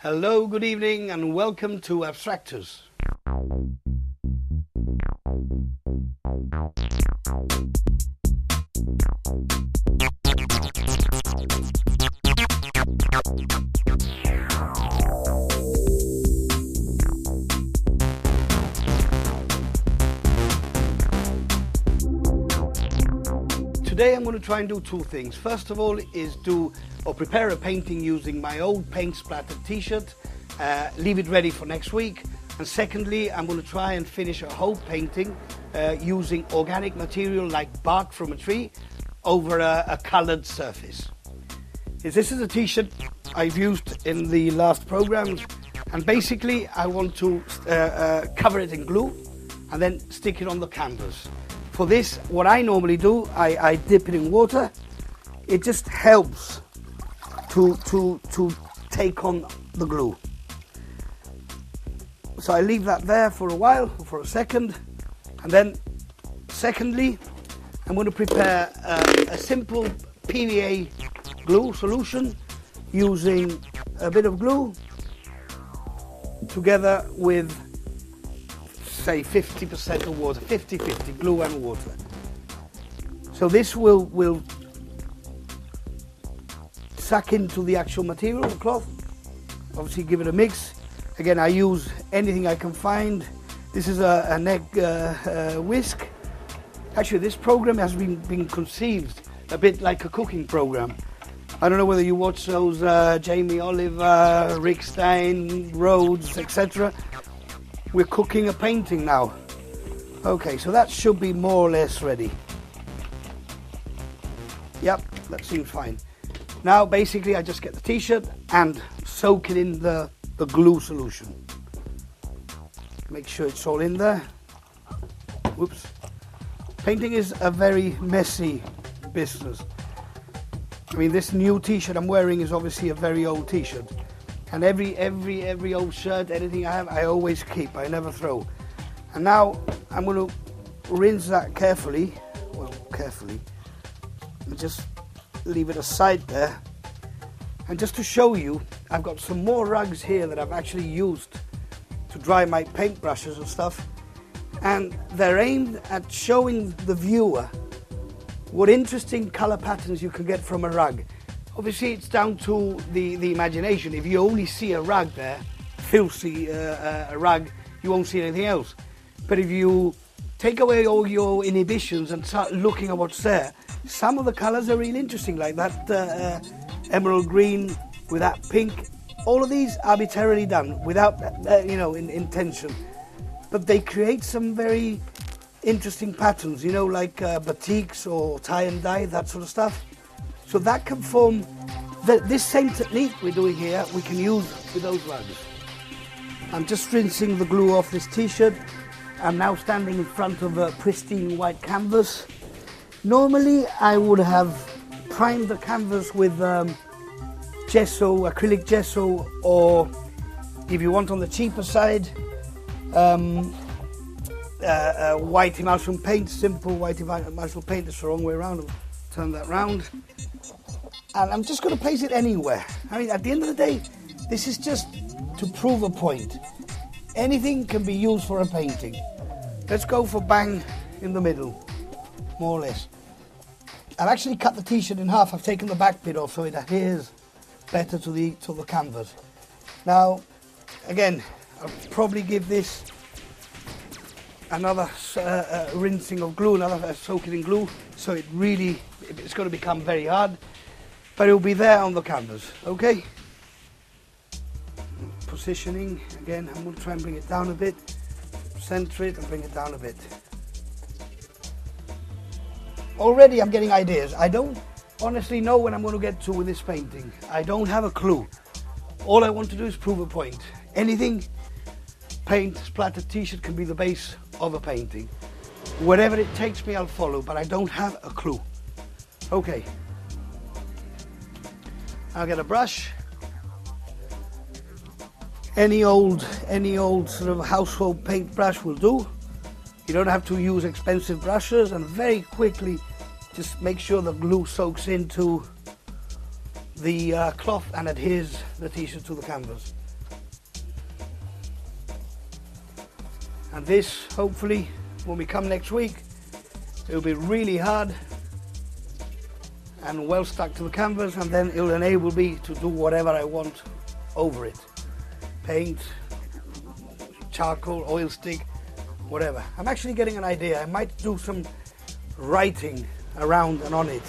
Hello, good evening, and welcome to Abstractors. Today I'm going to try and do two things. First of all is prepare a painting using my old paint splattered t-shirt, leave it ready for next week. And secondly, I'm going to try and finish a whole painting using organic material like bark from a tree over a coloured surface. This is a t-shirt I've used in the last programs, and basically I want to cover it in glue and then stick it on the canvas. For this, what I normally do, I dip it in water. It just helps to take on the glue. So I leave that there for a while, for a second, and then secondly, I'm going to prepare a simple PVA glue solution using a bit of glue together with, say, 50% of water, 50-50 glue and water. So this will suck into the actual material, the cloth. Obviously give it a mix. Again, I use anything I can find. This is an egg whisk. Actually, this program has been conceived a bit like a cooking program. I don't know whether you watch those Jamie Oliver, Rick Stein, Rhodes, etc. We're cooking a painting now. Okay, so that should be more or less ready. Yep, that seems fine. Now basically I just get the t-shirt and soak it in the glue solution. Make sure it's all in there. Whoops. Painting is a very messy business. I mean, this new t-shirt I'm wearing is obviously a very old t-shirt. And every old shirt, anything I have, I always keep, I never throw. And now I'm going to rinse that carefully, and just leave it aside there. And just to show you, I've got some more rugs here that I've actually used to dry my paintbrushes and stuff. And they're aimed at showing the viewer what interesting colour patterns you can get from a rug. Obviously, it's down to the imagination. If you only see a rug there, filthy a rug, you won't see anything else. But if you take away all your inhibitions and start looking at what's there, some of the colours are really interesting, like that emerald green with that pink. All of these arbitrarily done, without intention. But they create some very interesting patterns, like batiks or tie and dye, that sort of stuff. So that can form, this same technique we're doing here, we can use with those rugs. I'm just rinsing the glue off this t-shirt. I'm now standing in front of a pristine white canvas. Normally I would have primed the canvas with gesso, acrylic gesso, or if you want on the cheaper side, white emulsion paint, simple white emulsion paint. It's the wrong way around. I'll turn that round. And I'm just going to place it anywhere. I mean, at the end of the day, this is just to prove a point. Anything can be used for a painting. Let's go for bang in the middle, more or less. I've actually cut the t-shirt in half. I've taken the back bit off so it adheres better to the canvas. Now, again, I'll probably give this another rinsing of glue, another soaking in glue, so it's going to become very hard, but it will be there on the canvas. Okay. Positioning again. I'm going to try and bring it down a bit, center it, and bring it down a bit. Already I'm getting ideas. I don't honestly know when I'm going to get to with this painting. I don't have a clue. All I want to do is prove a point. Anything, paint, splattered t-shirt can be the base of a painting. Wherever it takes me, I'll follow, but I don't have a clue. Okay. I'll get a brush. Any old sort of household paint brush will do. You don't have to use expensive brushes, and very quickly just make sure the glue soaks into the cloth and adheres the t-shirt to the canvas. And this, hopefully, when we come next week, it'll be really hard and well stuck to the canvas, and then it'll enable me to do whatever I want over it. Paint, charcoal, oil stick, whatever. I'm actually getting an idea. I might do some writing around and on it,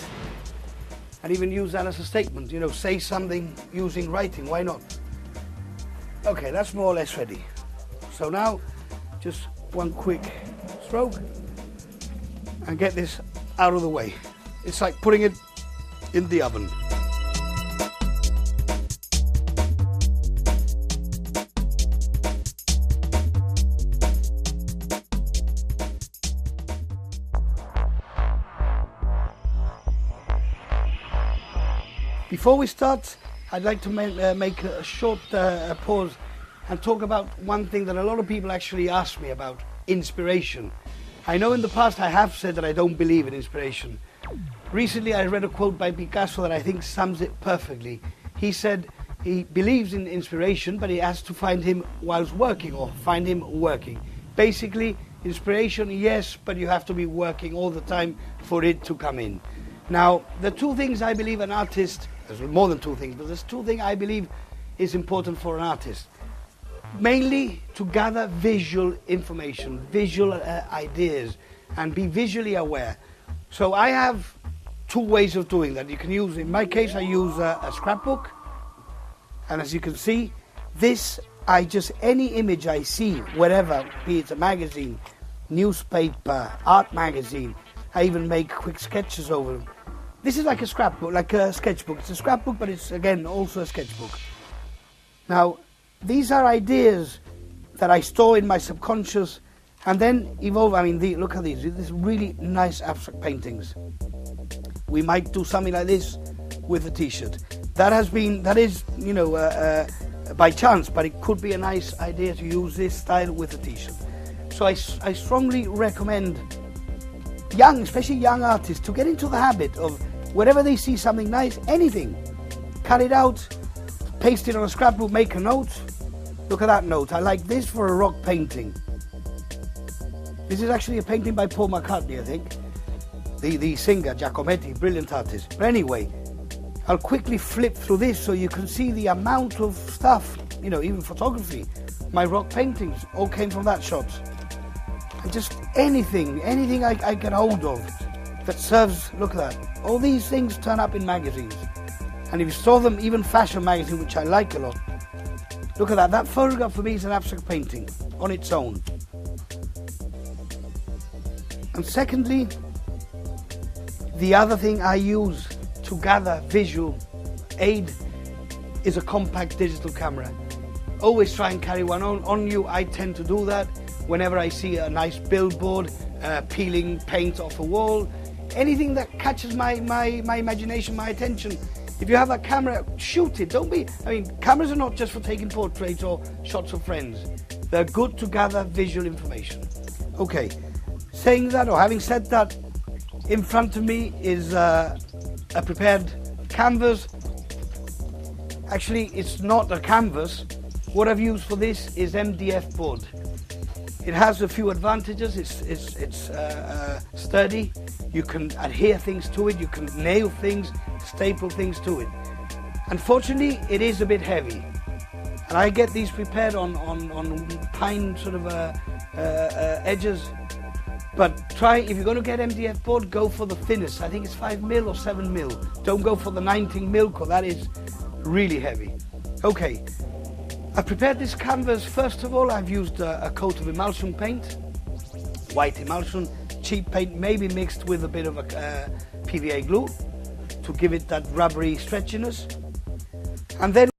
and even use that as a statement, you know, say something using writing, why not? Okay, that's more or less ready. So now, just one quick stroke and get this out of the way. It's like putting it in the oven. Before we start, I'd like to make a short pause and talk about one thing that a lot of people actually ask me about: inspiration. I know in the past I have said that I don't believe in inspiration. Recently I read a quote by Picasso that I think sums it perfectly. He said he believes in inspiration, but he has to find him whilst working, or find him working. Basically, inspiration, yes, but you have to be working all the time for it to come in. Now, the two things I believe an artist, there's more than two things, but there's two things I believe is important for an artist. Mainly to gather visual information, visual ideas, and be visually aware. So I have two ways of doing that. You can use, in my case, I use a scrapbook, and as you can see, this, any image I see, wherever, be it a magazine, newspaper, art magazine, I even make quick sketches over them. This is like a scrapbook, like a sketchbook. It's a scrapbook, but it's again also a sketchbook. Now, these are ideas that I store in my subconscious and then evolve. I mean, look at these. These really nice abstract paintings. We might do something like this with a T-shirt. That is, you know, by chance, but it could be a nice idea to use this style with a T-shirt. So I strongly recommend especially young artists, to get into the habit of wherever they see something nice, anything, cut it out, paste it on a scrapbook, make a note. Look at that note. I like this for a rock painting. This is actually a painting by Paul McCartney, I think. The singer, Giacometti, brilliant artist. But anyway, I'll quickly flip through this so you can see the amount of stuff, you know, even photography. My rock paintings all came from that shot. And just anything I get hold of that serves, look at that. All these things turn up in magazines. And if you saw them, even fashion magazine, which I like a lot, look at that. That photograph for me is an abstract painting on its own. And secondly, the other thing I use to gather visual aid is a compact digital camera. Always try and carry one on you. I tend to do that whenever I see a nice billboard, peeling paint off a wall, anything that catches my imagination, my attention. If you have that camera, shoot it. Cameras are not just for taking portraits or shots of friends. They're good to gather visual information. Okay, saying that, or having said that, in front of me is a prepared canvas. Actually, it's not a canvas. What I've used for this is MDF board. It has a few advantages. It's sturdy. You can adhere things to it. You can nail things, staple things to it. Unfortunately, it is a bit heavy. And I get these prepared on pine sort of edges. But if you're going to get MDF board, go for the thinnest. I think it's 5mm or 7mm. Don't go for the 19mm, because that is really heavy. Okay. I've prepared this canvas. First of all, I've used a coat of emulsion paint, white emulsion, cheap paint, maybe mixed with a bit of a PVA glue to give it that rubbery stretchiness. And then